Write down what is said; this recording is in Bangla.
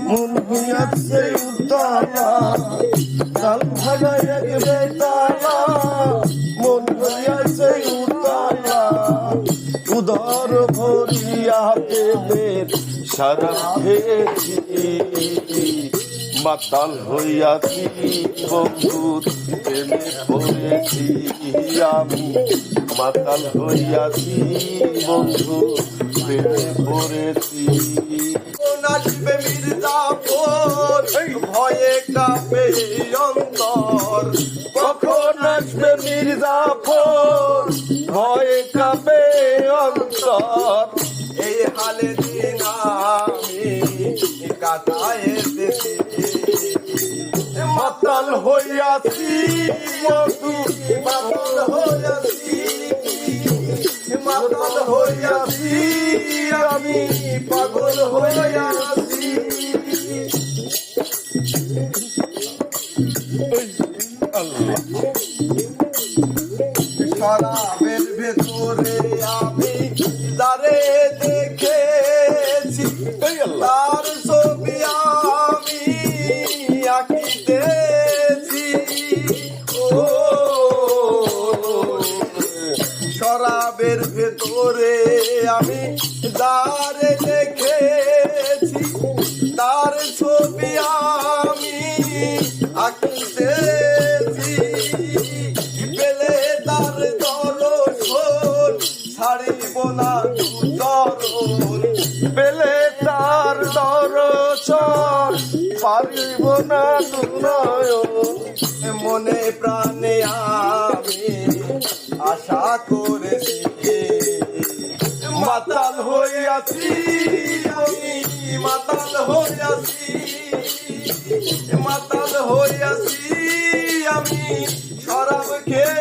মন হইয়াছে উতলা তাল ভাগায় এক বেতালা মন হইয়াছে উতলা উদর ভরিয়া প্রেমের সারা খেয়েছি মাতাল হইয়াছি বন্ধুর প্রেমে পড়েছি আমি মাতাল হইয়াছি বন্ধু প্রেমে পড়েছি নাচবে মির্জাফর ভয়ে কাঁপে অন্তর কখন নাচবে মির্জাফর ভয়ে কাঁপে অন্তর এই হালে দিন আমি কাটায় এসেছি মাতাল হইয়াছি বন্ধু মাতাল হইয়াছি মাতাল হইয়াছি আমি পাগল হইয়াছি শরাবের ভেতরে আমি দাঁড়ে দেখেছি তার ছবি আমি আঁকিতেছি ও শরাবের ভেতরে আমি দাঁড়ে দেখেছি তার ছবি আমি আঁকিতেছি পেলে তার দর্শন ছাড়িব না দরণ পেলে তার দর্শন পারিব না নয়ন মনে প্রাণে আমি আশা করেছি মাতাল হইয়াছি আমি মাতাল হইয়াছি মাতাল হইয়াছি আমি শরাব খেয়ে